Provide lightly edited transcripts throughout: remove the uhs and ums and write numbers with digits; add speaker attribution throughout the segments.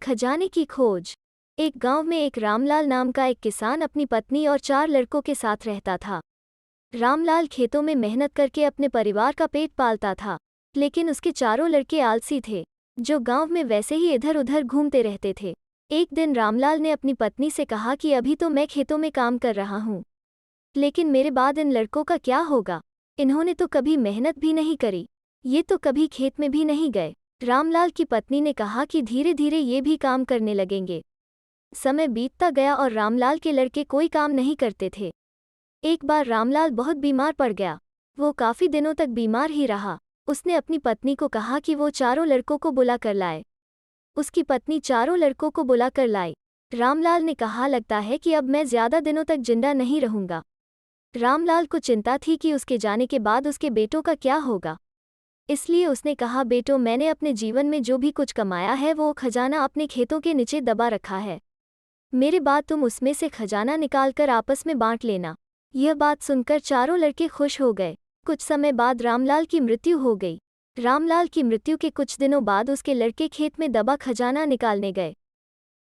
Speaker 1: खजाने की खोज। एक गांव में एक रामलाल नाम का एक किसान अपनी पत्नी और 4 लड़कों के साथ रहता था। रामलाल खेतों में मेहनत करके अपने परिवार का पेट पालता था, लेकिन उसके चारों लड़के आलसी थे, जो गांव में वैसे ही इधर उधर घूमते रहते थे। एक दिन रामलाल ने अपनी पत्नी से कहा कि अभी तो मैं खेतों में काम कर रहा हूँ, लेकिन मेरे बाद इन लड़कों का क्या होगा? इन्होंने तो कभी मेहनत भी नहीं करी, ये तो कभी खेत में भी नहीं गए। रामलाल की पत्नी ने कहा कि धीरे धीरे ये भी काम करने लगेंगे। समय बीतता गया और रामलाल के लड़के कोई काम नहीं करते थे। एक बार रामलाल बहुत बीमार पड़ गया। वो काफी दिनों तक बीमार ही रहा। उसने अपनी पत्नी को कहा कि वो चारों लड़कों को बुला कर लाए। उसकी पत्नी चारों लड़कों को बुला कर लाई। रामलाल ने कहा, लगता है कि अब मैं ज्यादा दिनों तक जिंदा नहीं रहूंगा। रामलाल को चिंता थी कि उसके जाने के बाद उसके बेटों का क्या होगा। इसलिए उसने कहा, बेटो, मैंने अपने जीवन में जो भी कुछ कमाया है वो खजाना अपने खेतों के नीचे दबा रखा है। मेरे बाद तुम उसमें से खजाना निकालकर आपस में बांट लेना। यह बात सुनकर चारों लड़के खुश हो गए। कुछ समय बाद रामलाल की मृत्यु हो गई। रामलाल की मृत्यु के कुछ दिनों बाद उसके लड़के खेत में दबा खजाना निकालने गए।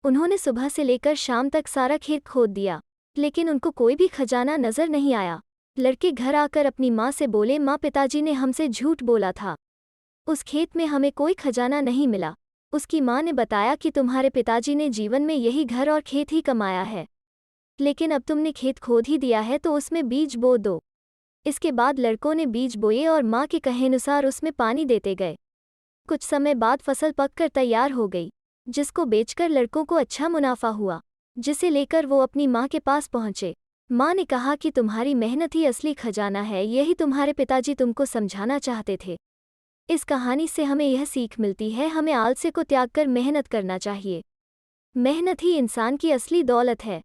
Speaker 1: उन्होंने सुबह से लेकर शाम तक सारा खेत खोद दिया, लेकिन उनको कोई भी खजाना नजर नहीं आया। लड़के घर आकर अपनी माँ से बोले, माँ, पिताजी ने हमसे झूठ बोला था, उस खेत में हमें कोई खजाना नहीं मिला। उसकी माँ ने बताया कि तुम्हारे पिताजी ने जीवन में यही घर और खेत ही कमाया है, लेकिन अब तुमने खेत खोद ही दिया है तो उसमें बीज बो दो। इसके बाद लड़कों ने बीज बोए और माँ के कहेनुसार उसमें पानी देते गए। कुछ समय बाद फसल पककर तैयार हो गई, जिसको बेचकर लड़कों को अच्छा मुनाफा हुआ, जिसे लेकर वो अपनी माँ के पास पहुँचे। माँ ने कहा कि तुम्हारी मेहनत ही असली खजाना है, यही तुम्हारे पिताजी तुमको समझाना चाहते थे। इस कहानी से हमें यह सीख मिलती है, हमें आलस्य को त्याग कर मेहनत करना चाहिए। मेहनत ही इंसान की असली दौलत है।